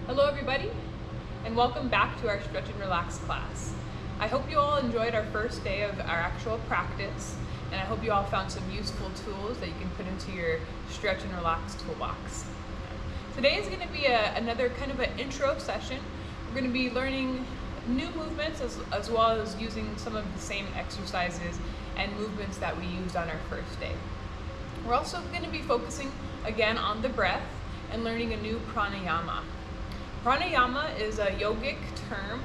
Hello everybody, and welcome back to our Stretch and Relax class. I hope you all enjoyed our first day of our actual practice, and I hope you all found some useful tools that you can put into your Stretch and Relax toolbox. Today is going to be another kind of an intro session. We're going to be learning new movements as well as using some of the same exercises and movements that we used on our first day. We're also going to be focusing again on the breath and learning a new pranayama. Pranayama is a yogic term,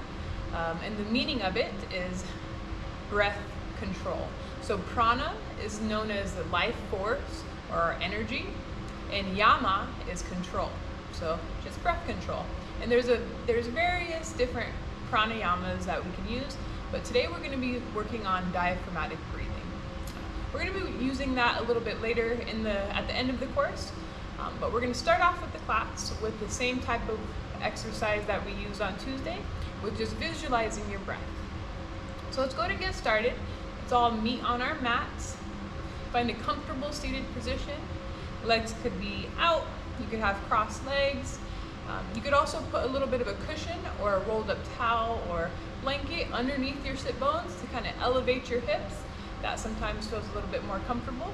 and the meaning of it is breath control. So prana is known as the life force or energy, and yama is control. So just breath control. And there's various different pranayamas that we can use, but today we're going to be working on diaphragmatic breathing. We're going to be using that a little bit later at the end of the course, but we're going to start off with the class with the same type of exercise that we used on Tuesday, which is visualizing your breath. So let's go to get started. Let's all meet on our mats. Find a comfortable seated position. Legs could be out. You could have crossed legs. You could also put a little bit of a cushion or a rolled up towel or blanket underneath your sit bones to kind of elevate your hips. That sometimes feels a little bit more comfortable.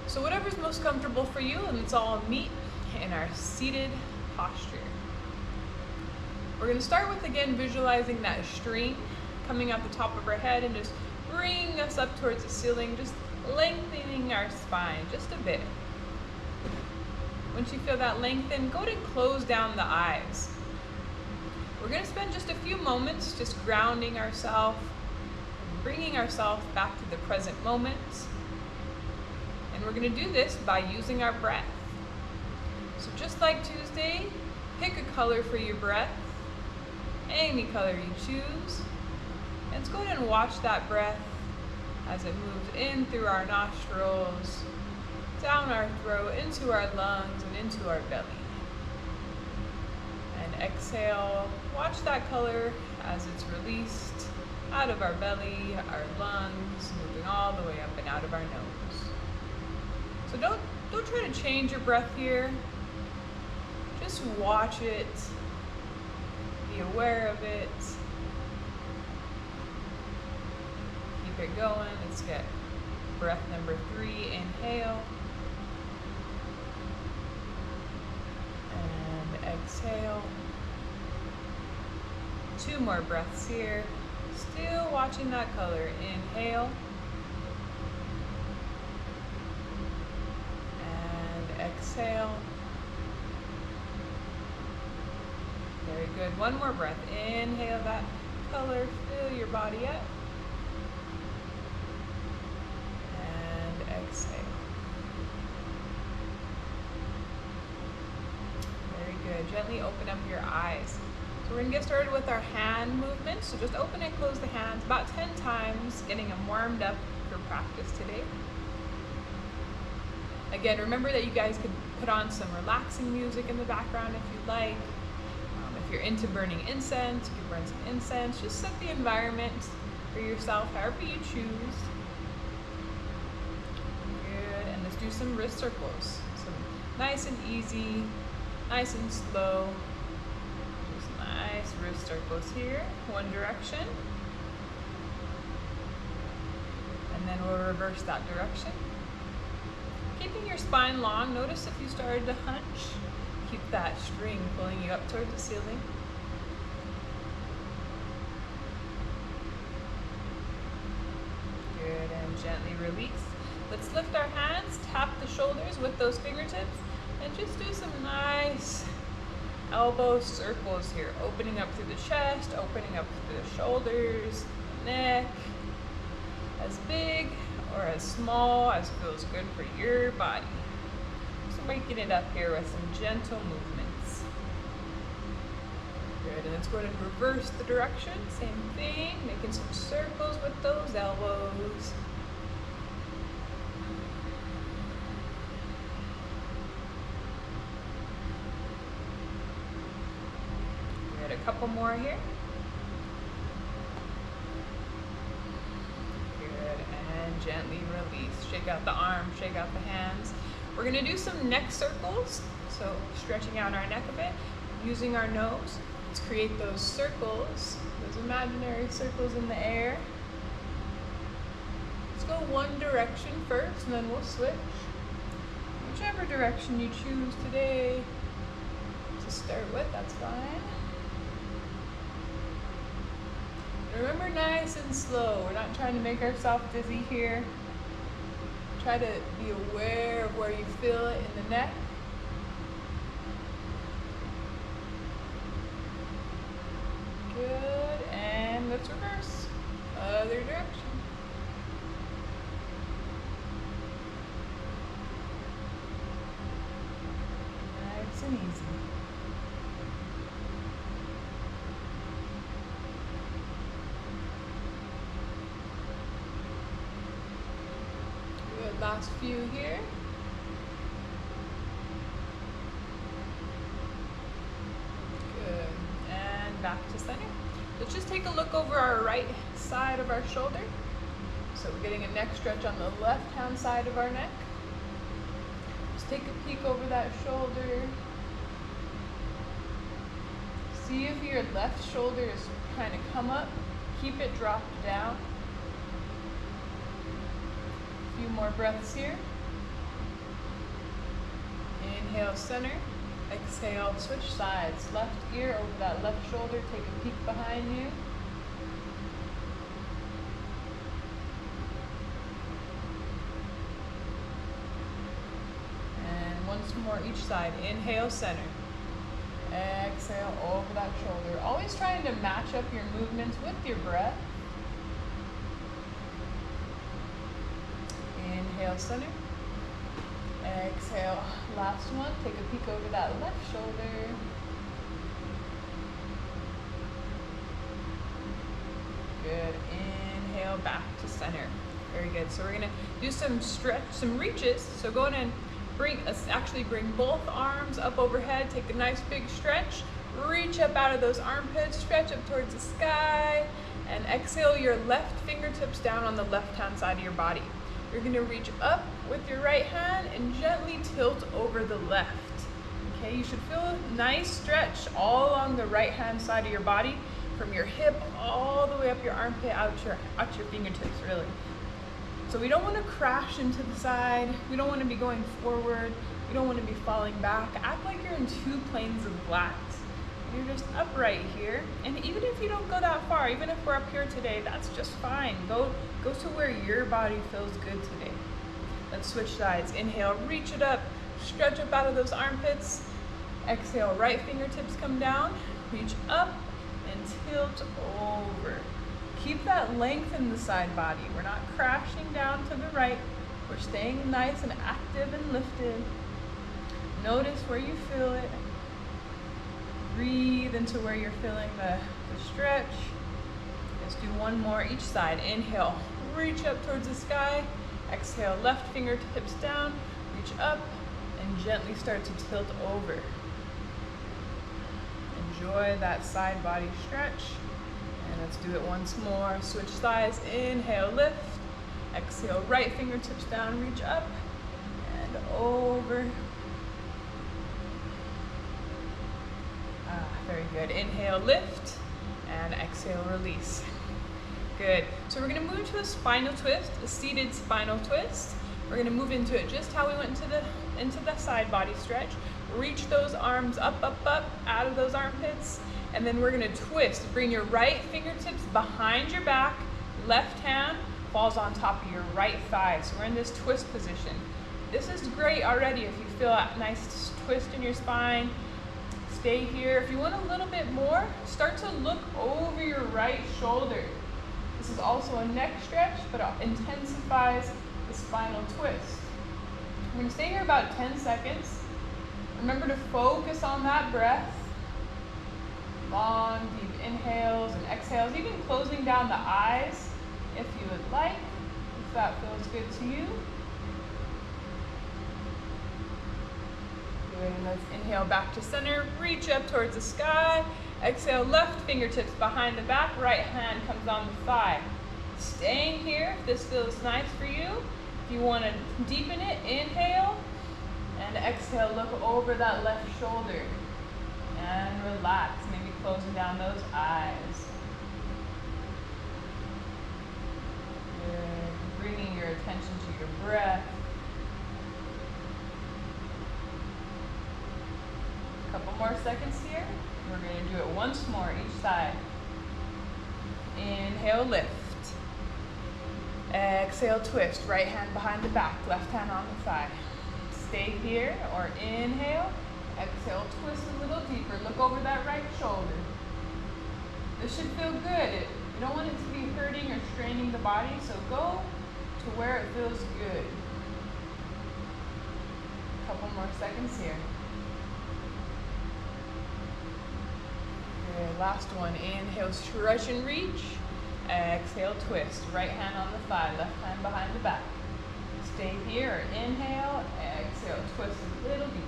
So whatever's most comfortable for you, and let's all meet in our seated posture. We're going to start with, again, visualizing that string coming out the top of our head and just bringing us up towards the ceiling, just lengthening our spine just a bit. Once you feel that lengthen, go ahead and close down the eyes. We're going to spend just a few moments just grounding ourselves, bringing ourselves back to the present moment. And we're going to do this by using our breath. So just like Tuesday, pick a color for your breath, any color you choose. And let's go ahead and watch that breath as it moves in through our nostrils, down our throat, into our lungs, and into our belly. And exhale, watch that color as it's released out of our belly, our lungs, moving all the way up and out of our nose. So don't try to change your breath here. Just watch it, be aware of it, keep it going. Let's get breath number 3, inhale, and exhale. 2 more breaths here, still watching that color. Inhale, and exhale. Very good. 1 more breath. Inhale that color, fill your body up. And exhale. Very good. Gently open up your eyes. So we're going to get started with our hand movements. So just open and close the hands about 10 times, getting them warmed up for practice today. Again, remember that you guys could put on some relaxing music in the background if you'd like. If you're into burning incense, you can burn some incense. Just set the environment for yourself however you choose. Good, and let's do some wrist circles. So nice and easy, nice and slow. Just nice wrist circles here, one direction. And then we'll reverse that direction. Keeping your spine long, notice if you started to hunch. Keep that string pulling you up towards the ceiling. Good, and gently release. Let's lift our hands, tap the shoulders with those fingertips, and just do some nice elbow circles here. Opening up through the chest, opening up through the shoulders, neck. As big or as small as feels good for your body. Waking it up here with some gentle movements. Good, and let's go ahead and reverse the direction. Same thing, making some circles with those elbows. Good, a couple more here. Good, and gently release. Shake out the arms, shake out the hands. We're going to do some neck circles, so stretching out our neck a bit. using our nose. Let's create those circles, those imaginary circles in the air. Let's go one direction first, and then we'll switch. Whichever direction you choose today to start with, that's fine. Remember, nice and slow. We're not trying to make ourselves dizzy here. Try to be aware of where you feel it in the neck. Good, and let's reverse. Other direction. Nice and easy. Good, last few here. Good, and back to center. Let's just take a look over our right side of our shoulder. So we're getting a neck stretch on the left-hand side of our neck. Just take a peek over that shoulder. See if your left shoulder is trying to come up. Keep it dropped down. A few more breaths here. Inhale, center. Exhale, switch sides. Left ear over that left shoulder. Take a peek behind you. And once more each side. Inhale, center. Exhale over that shoulder. Always trying to match up your movements with your breath. Inhale, center. Exhale, last one. Take a peek over that left shoulder. Good. Inhale, back to center. Very good. So we're gonna do some stretch, some reaches. So go ahead and bring both arms up overhead. Take a nice big stretch. Reach up out of those armpits. Stretch up towards the sky. And exhale your left fingertips down on the left-hand side of your body. You're gonna reach up with your right hand and gently tilt over the left. Okay, you should feel a nice stretch all along the right-hand side of your body, from your hip all the way up your armpit, out your fingertips, really. So we don't want to crash into the side. We don't want to be going forward. We don't want to be falling back. Act like you're in two planes of blacks. You're just upright here. And even if you don't go that far, even if we're up here today, that's just fine. Go to where your body feels good today. Let's switch sides. Inhale, reach it up. Stretch up out of those armpits. Exhale, right fingertips come down. Reach up and tilt over. Keep that length in the side body. We're not crashing down to the right. We're staying nice and active and lifted. Notice where you feel it. Breathe into where you're feeling the stretch. Let's do one more each side. Inhale, reach up towards the sky. Exhale, left fingertips down. Reach up and gently start to tilt over. Enjoy that side body stretch. And let's do it once more. Switch sides. Inhale, lift. Exhale, right fingertips down, reach up and over. Very good. Inhale, lift, and exhale, release. Good. So we're going to move into a spinal twist, a seated spinal twist. We're going to move into it just how we went into the side body stretch. Reach those arms up, up, up, out of those armpits, and then we're going to twist. Bring your right fingertips behind your back, left hand falls on top of your right thigh. So we're in this twist position. This is great already if you feel a nice twist in your spine. Stay here. If you want a little bit more, start to look over your right shoulder. This is also a neck stretch, but it intensifies the spinal twist. We're going to stay here about 10 seconds. Remember to focus on that breath. Long, deep inhales and exhales, even closing down the eyes if you would like, if that feels good to you. Good, and let's inhale back to center, reach up towards the sky. Exhale, left fingertips behind the back, right hand comes on the thigh. Staying here if this feels nice for you. If you want to deepen it, inhale, and exhale, look over that left shoulder. And relax, maybe closing down those eyes. Good. Bringing your attention to your breath. A couple more seconds here. We're going to do it once more each side. Inhale, lift. Exhale, twist. Right hand behind the back, left hand on the thigh. Stay here, or inhale. Exhale, twist a little deeper. Look over that right shoulder. This should feel good. You don't want it to be hurting or straining the body, so go to where it feels good. A couple more seconds here. Good, last one. Inhale, stretch and reach. Exhale, twist. Right hand on the thigh, left hand behind the back. Stay here. Inhale, exhale, twist a little deeper.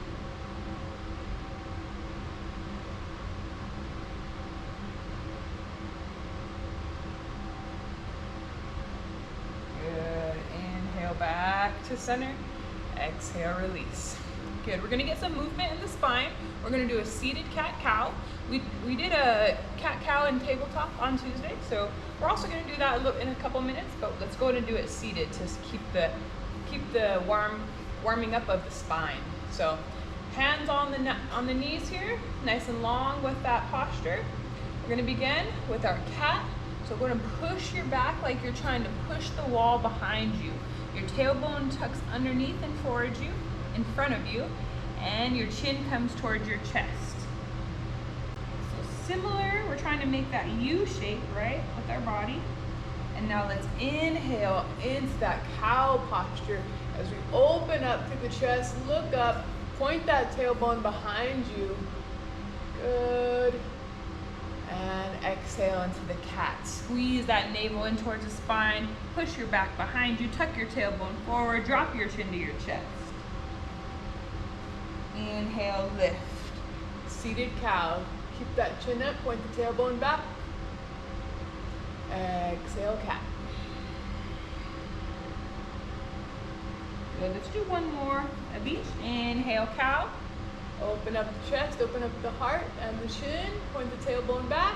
Good. Inhale, back to center. Exhale, release. Good. We're going to get some movement in the spine. We're going to do a seated cat-cow. We did a cat-cow and tabletop on Tuesday, so we're also going to do that in a couple minutes, but let's go ahead and do it seated to keep the warming up of the spine. So hands on the knees here, nice and long with that posture. We're going to begin with our cat. So we're going to push your back like you're trying to push the wall behind you. Your tailbone tucks underneath and towards you, in front of you, and your chin comes towards your chest. So similar, we're trying to make that U shape, right, with our body. And now let's inhale into that cow posture as we open up through the chest, look up, point that tailbone behind you. Good. And exhale into the cat. Squeeze that navel in towards the spine, push your back behind you, tuck your tailbone forward, drop your chin to your chest. Inhale, lift. Seated cow. Keep that chin up, point the tailbone back. Exhale, cat. Good, let's do one more of each. Inhale, cow. Open up the chest, open up the heart and the chin. Point the tailbone back.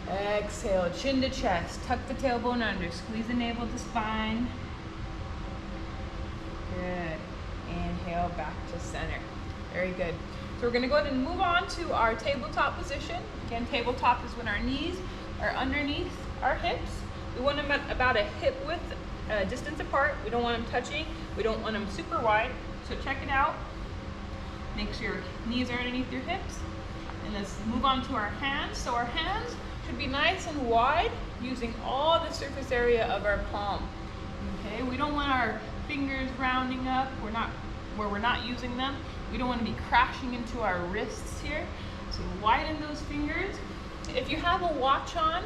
Exhale, chin to chest. Tuck the tailbone under. Squeeze the navel to spine. Good. Inhale, back to center. Very good. So we're going to go ahead and move on to our tabletop position. Again, tabletop is when our knees are underneath our hips. We want them at about a hip width distance apart. We don't want them touching. We don't want them super wide. So check it out. Make sure your knees are underneath your hips. And let's move on to our hands. So our hands should be nice and wide, using all the surface area of our palm. Okay, we don't want our fingers rounding up. Where we're not using them. We don't want to be crashing into our wrists here. So widen those fingers. If you have a watch on,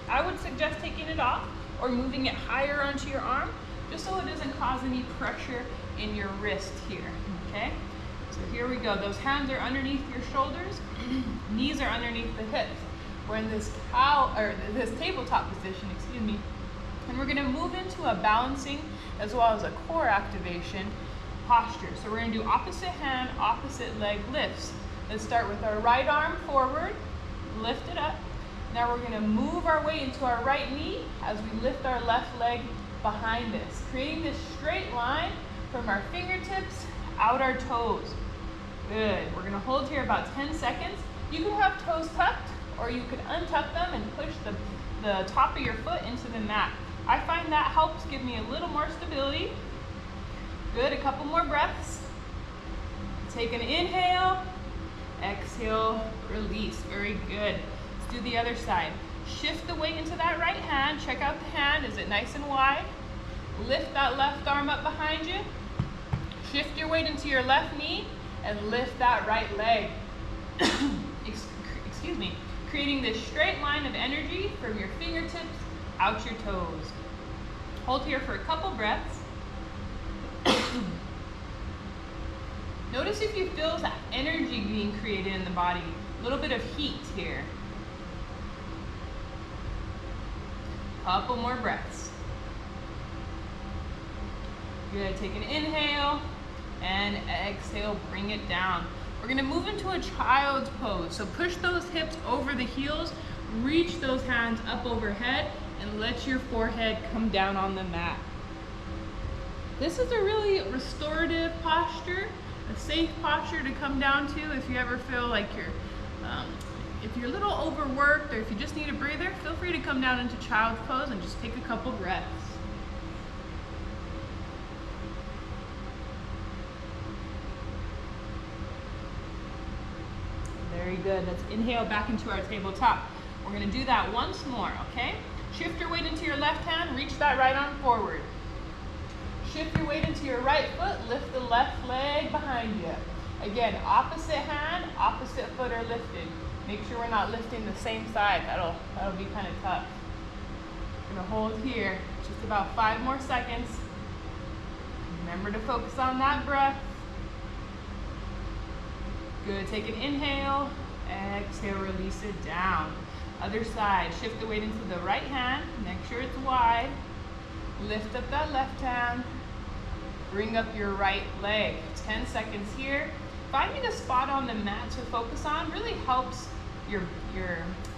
I would suggest taking it off or moving it higher onto your arm, just so it doesn't cause any pressure in your wrist here. Okay, so here we go. Those hands are underneath your shoulders, knees are underneath the hips. We're in this this tabletop position, excuse me, and we're going to move into a balancing as well as a core activation posture. So we're going to do opposite hand, opposite leg lifts. Let's start with our right arm forward, lift it up. Now we're going to move our way into our right knee as we lift our left leg behind us, creating this straight line from our fingertips out our toes. Good. We're going to hold here about 10 seconds. You can have toes tucked, or you could untuck them and push the top of your foot into the mat. I find that helps give me a little more stability. Good, a couple more breaths. Take an inhale, exhale, release. Very good. Let's do the other side. Shift the weight into that right hand. Check out the hand. Is it nice and wide? Lift that left arm up behind you. Shift your weight into your left knee and lift that right leg. Excuse me. Creating this straight line of energy from your fingertips out your toes. Hold here for a couple breaths. Notice if you feel that energy being created in the body, a little bit of heat here. Couple more breaths. Good, take an inhale and exhale, bring it down. We're gonna move into a child's pose. So push those hips over the heels, reach those hands up overhead, and let your forehead come down on the mat. This is a really restorative posture, a safe posture to come down to if you ever feel like if you're a little overworked or if you just need a breather, feel free to come down into child's pose and just take a couple breaths. Very good. Let's inhale back into our tabletop. We're going to do that once more, okay? Shift your weight into your left hand, reach that right arm forward. Shift your weight into your right foot, lift the left leg behind you. Again, opposite hand, opposite foot are lifted. Make sure we're not lifting the same side. That'll be kind of tough. We're gonna hold here, just about 5 more seconds. Remember to focus on that breath. Good, take an inhale, exhale, release it down. Other side, shift the weight into the right hand, make sure it's wide. Lift up that left hand, bring up your right leg. 10 seconds here. Finding a spot on the mat to focus on really helps your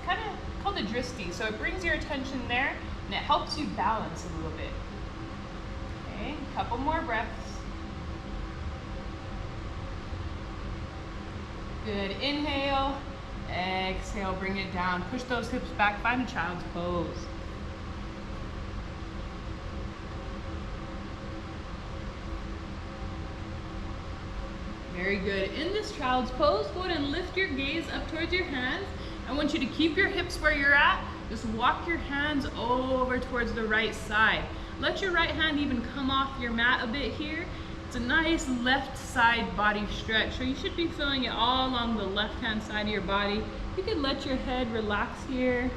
kind of called a drishti. So it brings your attention there and it helps you balance a little bit. Okay, a couple more breaths. Good, inhale, exhale, bring it down. Push those hips back, find a child's pose. Very good. In this child's pose, go ahead and lift your gaze up towards your hands. I want you to keep your hips where you're at. Just walk your hands over towards the right side. Let your right hand even come off your mat a bit here. It's a nice left side body stretch. So you should be feeling it all along the left hand side of your body. You can let your head relax here.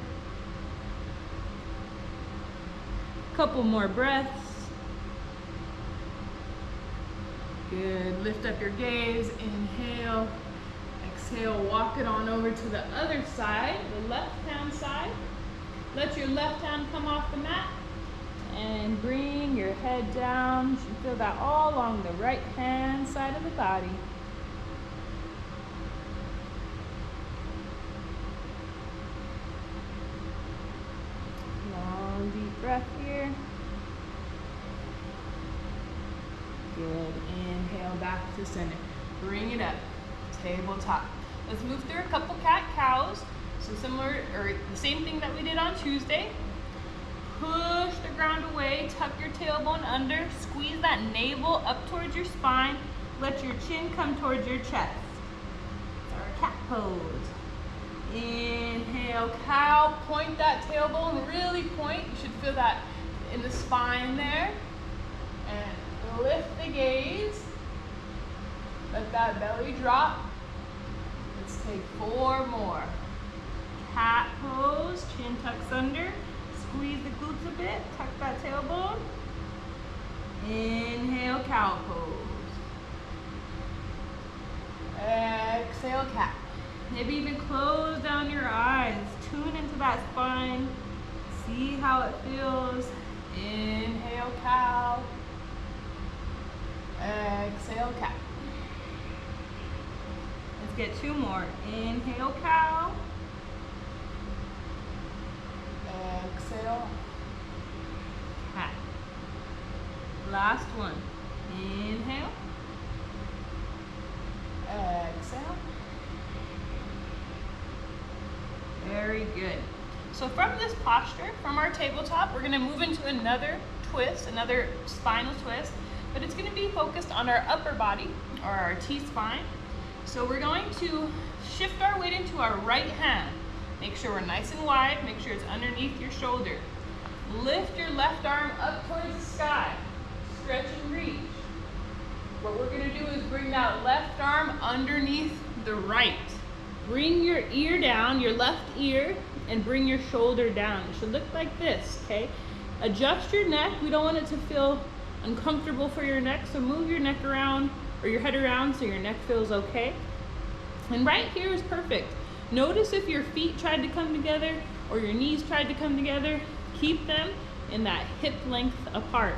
Couple more breaths. Good, lift up your gaze, inhale, exhale, walk it on over to the other side, the left hand side. Let your left hand come off the mat and bring your head down. You should feel that all along the right hand side of the body. Long deep breath here. Good, inhale back to center. Bring it up, tabletop. Let's move through a couple cat-cows. So similar, or the same thing that we did on Tuesday. Push the ground away, tuck your tailbone under, squeeze that navel up towards your spine. Let your chin come towards your chest. It's our cat pose. Inhale, cow, point that tailbone, really point. You should feel that in the spine there. And lift the gaze. Let that belly drop. Let's take 4 more. Cat pose, chin tucks under. Squeeze the glutes a bit, tuck that tailbone. Inhale, cow pose. Exhale, cat. Maybe even close down your eyes. Tune into that spine. See how it feels. Inhale, cow. Exhale, cat. Let's get 2 more. Inhale, cow. Exhale, cat. Last one. Inhale. Exhale. Very good. So from this posture, from our tabletop, we're going to move into another twist, another spinal twist, but it's going to be focused on our upper body, or our T-spine. So we're going to shift our weight into our right hand. Make sure we're nice and wide, make sure it's underneath your shoulder. Lift your left arm up towards the sky. Stretch and reach. What we're going to do is bring that left arm underneath the right. Bring your ear down, your left ear, and bring your shoulder down. It should look like this, okay? Adjust your neck. We don't want it to feel uncomfortable for your neck, so move your neck around, or your head around so your neck feels okay. And right here is perfect. Notice if your feet tried to come together or your knees tried to come together, keep them in that hip length apart.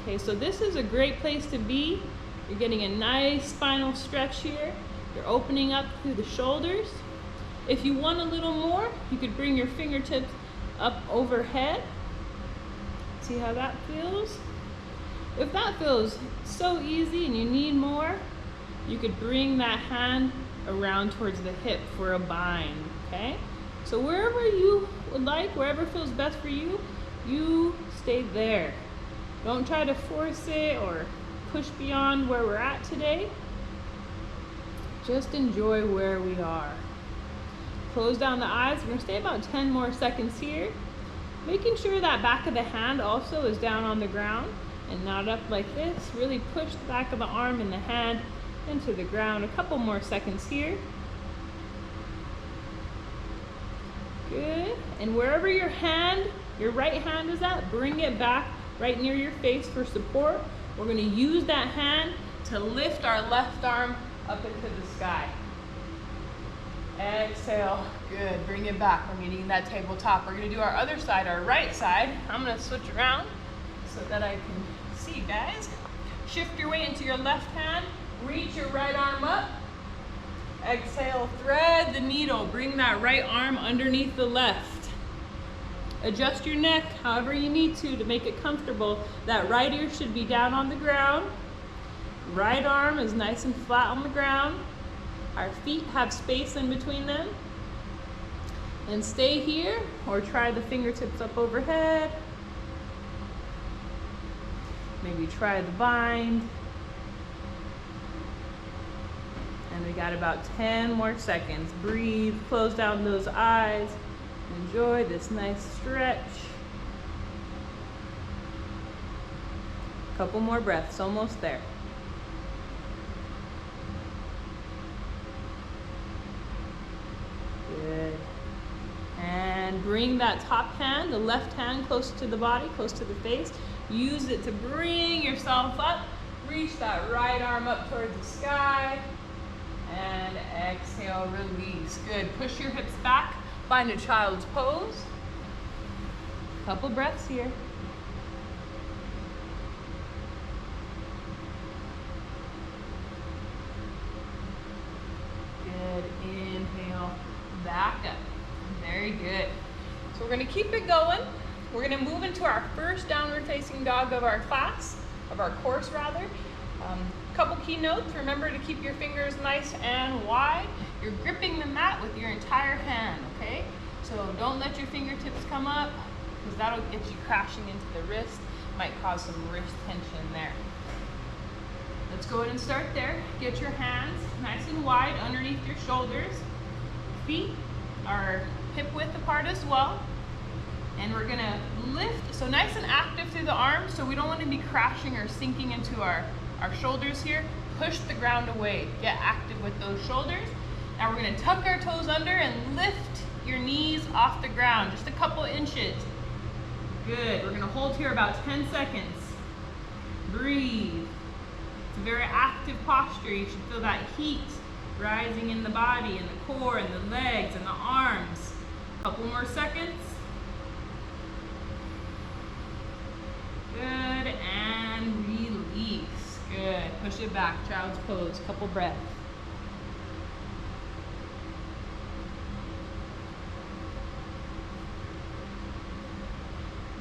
Okay, so this is a great place to be. You're getting a nice spinal stretch here. You're opening up through the shoulders. If you want a little more, you could bring your fingertips up overhead. See how that feels? If that feels so easy and you need more, you could bring that hand around towards the hip for a bind, okay? So wherever you would like, wherever feels best for you, you stay there. Don't try to force it or push beyond where we're at today. Just enjoy where we are. Close down the eyes. We're gonna stay about 10 more seconds here. Making sure that back of the hand also is down on the ground and not up like this. Really push the back of the arm and the hand into the ground. A couple more seconds here. Good. And wherever your right hand is at, bring it back right near your face for support. We're gonna use that hand to lift our left arm up into the sky. Exhale, good, bring it back. We're meeting that tabletop. We're gonna do our other side, our right side. I'm gonna switch around so that I can see you guys. Shift your weight into your left hand, reach your right arm up. Exhale, thread the needle. Bring that right arm underneath the left. Adjust your neck however you need to make it comfortable. That right ear should be down on the ground. Right arm is nice and flat on the ground. Our feet have space in between them. And stay here or try the fingertips up overhead. Maybe try the bind. And we got about 10 more seconds. Breathe, close down those eyes. Enjoy this nice stretch. Couple more breaths, almost there. Good. And bring that top hand, the left hand, close to the body, close to the face. Use it to bring yourself up. Reach that right arm up towards the sky. And exhale, release. Good. Push your hips back. Find a child's pose. Couple breaths here. Good. Inhale. Back up. Very good. So we're going to keep it going. We're going to move into our first downward facing dog of our class, of our course rather. Couple key notes. Remember to keep your fingers nice and wide. You're gripping the mat with your entire hand, okay? So don't let your fingertips come up because that'll get you crashing into the wrist. Might cause some wrist tension there. Let's go ahead and start there. Get your hands nice and wide underneath your shoulders. Feet are hip width apart as well. And we're gonna lift, so nice and active through the arms, so we don't want to be crashing or sinking into our shoulders here. Push the ground away. Get active with those shoulders. Now we're going to tuck our toes under and lift your knees off the ground, just a couple inches. Good. We're going to hold here about 10 seconds. Breathe. It's a very active posture. You should feel that heat rising in the body, in the core, in the legs, and the arms. Couple more seconds. Good. And release. Good. Push it back. Child's pose. Couple breaths.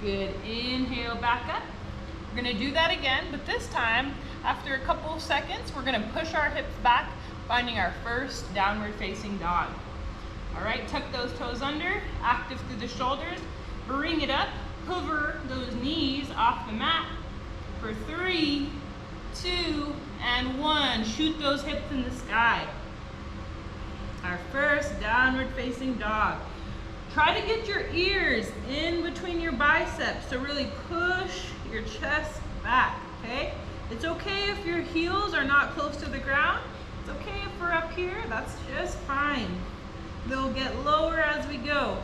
Good. Inhale back up. We're going to do that again, but this time, after a couple of seconds, we're going to push our hips back, finding our first downward facing dog. All right, tuck those toes under, active through the shoulders. Bring it up. Hover those knees off the mat for 3, 2, and 1. Shoot those hips in the sky. Our first downward facing dog. Try to get your ears in between your biceps, so really push your chest back, okay? It's okay if your heels are not close to the ground. It's okay if we're up here, that's just fine. They'll get lower as we go.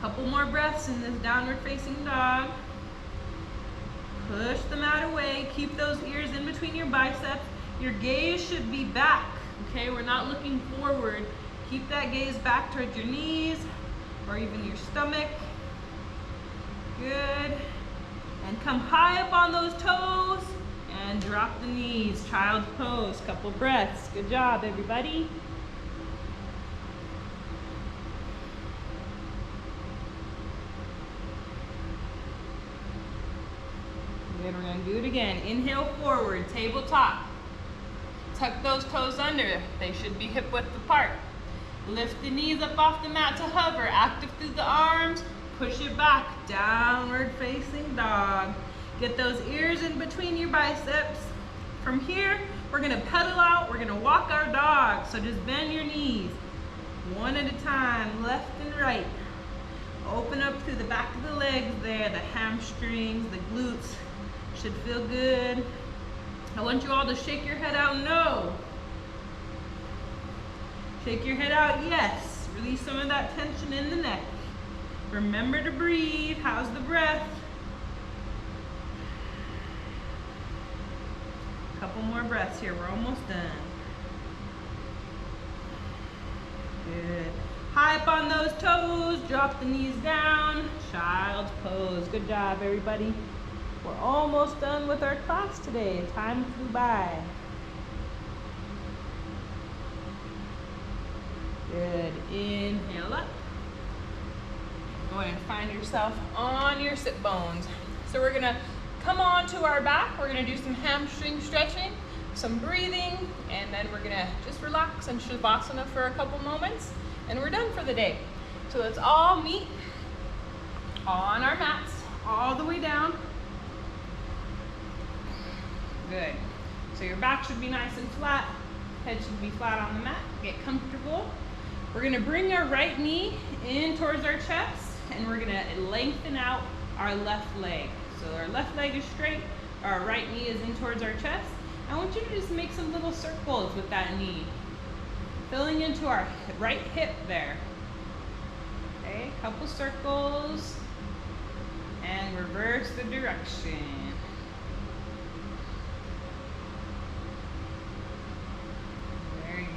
Couple more breaths in this downward facing dog. Push the mat away. Keep those ears in between your biceps. Your gaze should be back, okay? We're not looking forward. Keep that gaze back towards your knees or even your stomach. Good. And come high up on those toes And drop the knees, child's pose, couple breaths. Good job, everybody. Then we're gonna do it again. Inhale forward, tabletop. Tuck those toes under. They should be hip width apart. Lift the knees up off the mat to hover. Active through the arms. Push it back, downward facing dog. Get those ears in between your biceps. From here, we're gonna pedal out. We're gonna walk our dog. So just bend your knees, one at a time, left and right. Open up through the back of the legs there, the hamstrings, the glutes. Should feel good. I want you all to shake your head out, no. Shake your head out, yes. Release some of that tension in the neck. Remember to breathe. How's the breath? Couple more breaths here, we're almost done. Good. High up on those toes, drop the knees down. Child's pose. Good job, everybody. We're almost done with our class today. Time flew by. Good. Inhale up. Go ahead and find yourself on your sit bones. So we're gonna come on to our back. We're gonna do some hamstring stretching, some breathing, and then we're gonna just relax in Shavasana for a couple moments, and we're done for the day. So let's all meet on our mats, all the way down. Good. So your back should be nice and flat. Head should be flat on the mat. Get comfortable. We're gonna bring our right knee in towards our chest, and we're gonna lengthen out our left leg. So our left leg is straight, our right knee is in towards our chest. I want you to just make some little circles with that knee, filling into our right hip there. Okay, couple circles, and reverse the direction.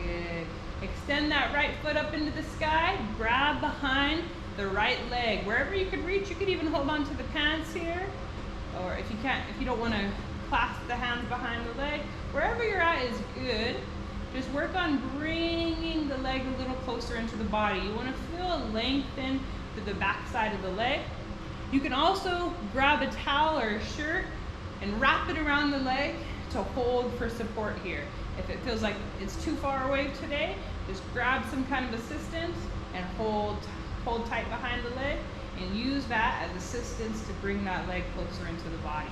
Good. Extend that right foot up into the sky. Grab behind the right leg. Wherever you could reach, you could even hold on to the pants here. Or if you don't want to clasp the hands behind the leg, wherever you're at is good. Just work on bringing the leg a little closer into the body. You want to feel a lengthen to the back side of the leg. You can also grab a towel or a shirt and wrap it around the leg to hold for support here. If it feels like it's too far away today, just grab some kind of assistance and hold tight behind the leg and use that as assistance to bring that leg closer into the body.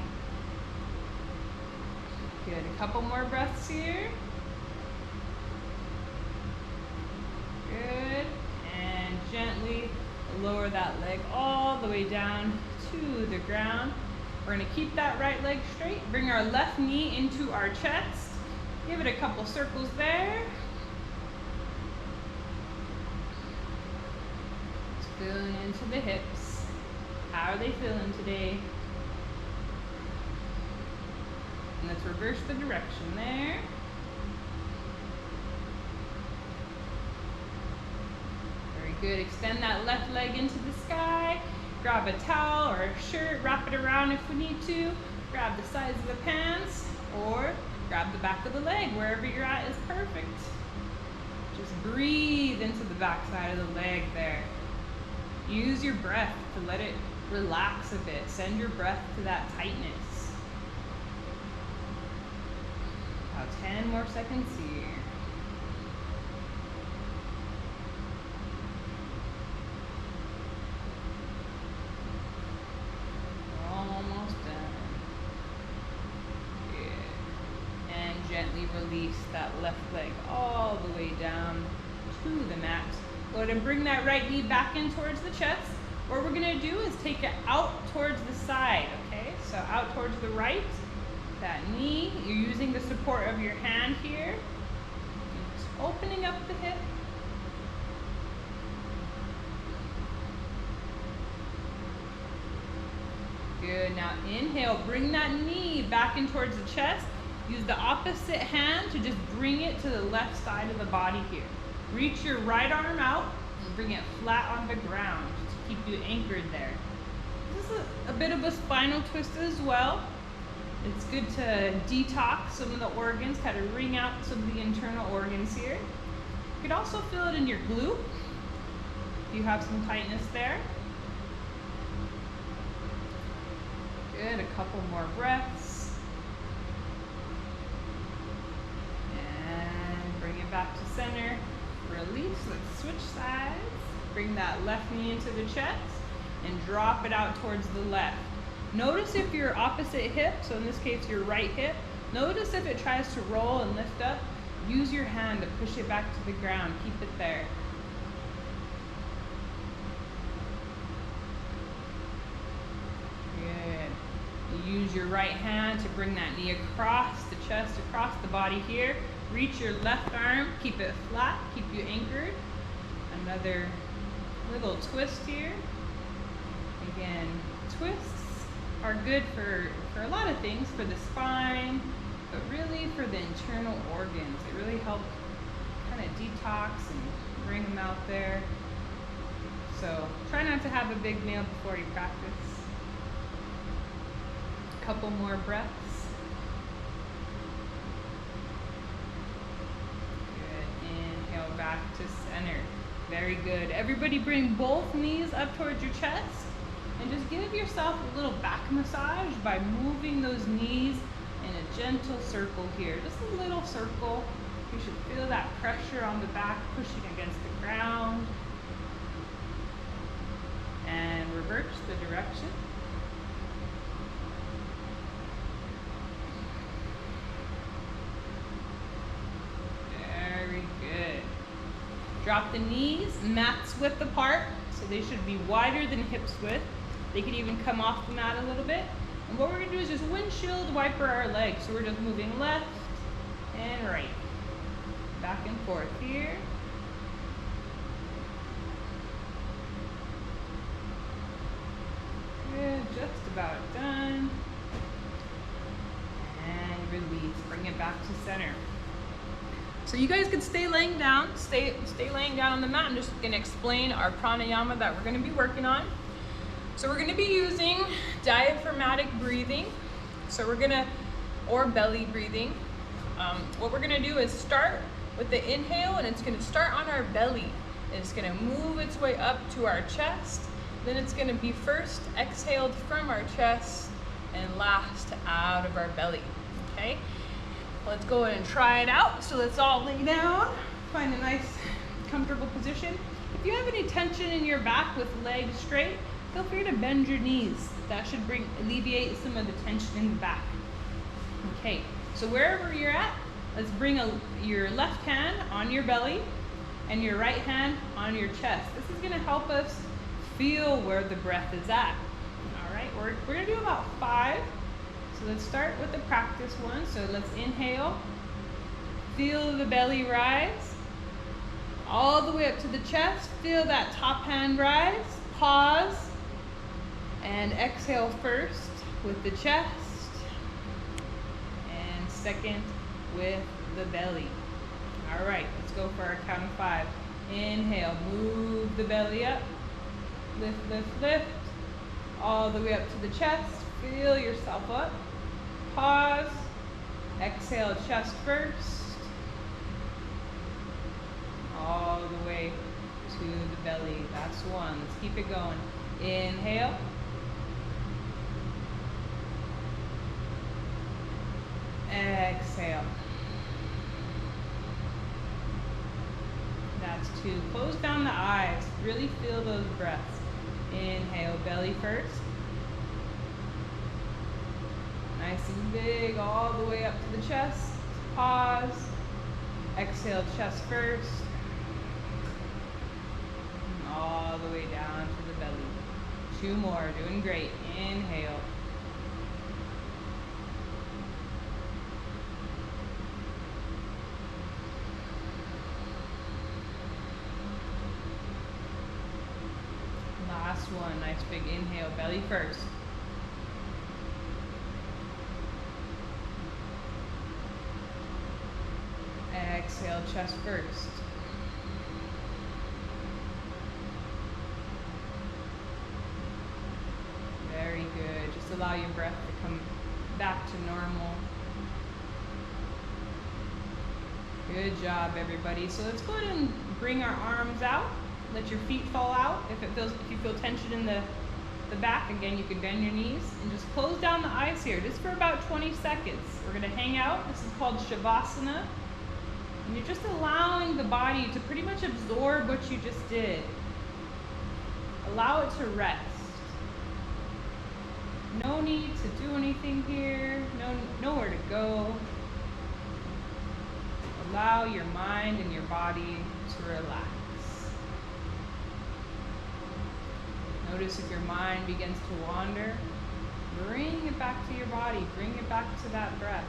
Good, a couple more breaths here. Good, and gently lower that leg all the way down to the ground. We're gonna keep that right leg straight, bring our left knee into our chest. Give it a couple circles there. Just feeling into the hips. How are they feeling today? And let's reverse the direction there. Very good. Extend that left leg into the sky. Grab a towel or a shirt, wrap it around if we need to. Grab the sides of the pants, or grab the back of the leg. Wherever you're at is perfect. Just breathe into the back side of the leg there. Use your breath to let it relax a bit. Send your breath to that tightness. About 10 more seconds here. Almost done. Good. And gently release that left leg all the way down to the mat. Go ahead and bring that right knee back in towards the chest. What we're gonna do is take it out towards the side, okay? So out towards the right, that knee, you're using the support of your hand here. Just opening up the hip. Good, now inhale, bring that knee back in towards the chest. Use the opposite hand to just bring it to the left side of the body here. Reach your right arm out and bring it flat on the ground to keep you anchored there. This is a bit of a spinal twist as well. It's good to detox some of the organs, kind of wring out some of the internal organs here. You could also feel it in your glute if you have some tightness there. Good, a couple more breaths. And bring it back to center. Release, let's switch sides. Bring that left knee into the chest and drop it out towards the left. Notice if your opposite hip, so in this case your right hip, notice if it tries to roll and lift up, use your hand to push it back to the ground. Keep it there. Good. You use your right hand to bring that knee across the chest, across the body here. Reach your left arm, keep it flat, keep you anchored. Another little twist here. Again, twists are good for a lot of things, for the spine, but really for the internal organs. They really help kind of detox and bring them out there. So try not to have a big meal before you practice. A couple more breaths. Good. Inhale back to center. Very good. Everybody bring both knees up towards your chest. And just give yourself a little back massage by moving those knees in a gentle circle here. Just a little circle. You should feel that pressure on the back pushing against the ground. And reverse the direction. Very good. Drop the knees, mats width apart, so they should be wider than hips width. They could even come off the mat a little bit. And what we're gonna do is just windshield wiper our legs. So we're just moving left and right. Back and forth here. Good, just about done. And release, bring it back to center. So you guys can stay laying down, stay laying down on the mat. I'm just gonna explain our pranayama that we're gonna be working on. So we're gonna be using diaphragmatic breathing. So we're gonna, or belly breathing. What we're gonna do is start with the inhale, and it's gonna start on our belly. And it's gonna move its way up to our chest. Then it's gonna be first exhaled from our chest and last out of our belly, okay? Let's go ahead and try it out. So let's all lay down, find a nice comfortable position. If you have any tension in your back with legs straight, feel free to bend your knees. That should alleviate some of the tension in the back. Okay, so wherever you're at, let's bring your left hand on your belly and your right hand on your chest. This is gonna help us feel where the breath is at. All right, we're gonna do about 5. So let's start with the practice one. So let's inhale, feel the belly rise, all the way up to the chest, feel that top hand rise, pause, and exhale first with the chest, and second with the belly. All right, let's go for our count of 5. Inhale, move the belly up, lift, lift, lift, all the way up to the chest, feel yourself up, pause, exhale, chest first, all the way to the belly. That's 1. Let's keep it going. Inhale. Exhale. That's 2. Close down the eyes. Really feel those breaths. Inhale, belly first. Nice and big, all the way up to the chest. Pause. Exhale, chest first. And all the way down to the belly. 2 more, doing great. Inhale. Last one, nice big inhale, belly first. Exhale, chest first. Very good. Just allow your breath to come back to normal. Good job, everybody. So let's go ahead and bring our arms out. Let your feet fall out. If you feel tension in the back, again, you can bend your knees and just close down the eyes here, just for about 20 seconds. We're gonna hang out. This is called Shavasana. And you're just allowing the body to pretty much absorb what you just did. Allow it to rest. No need to do anything here, nowhere to go. Allow your mind and your body to relax. Notice if your mind begins to wander, bring it back to your body, bring it back to that breath.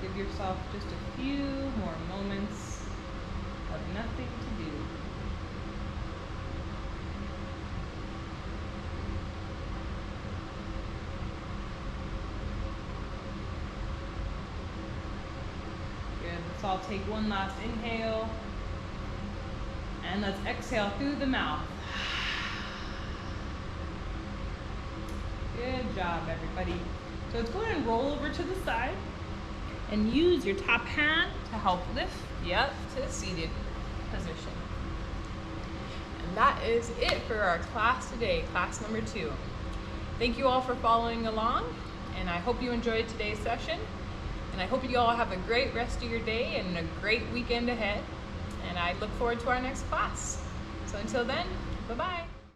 Give yourself just a few more moments of nothing to do. Good, let's all take one last inhale. And let's exhale through the mouth. Good job, everybody. So let's go ahead and roll over to the side and use your top hand to help lift you up to the seated position. And that is it for our class today, class number 2. Thank you all for following along, and I hope you enjoyed today's session. And I hope you all have a great rest of your day and a great weekend ahead. And I look forward to our next class. So until then, bye-bye.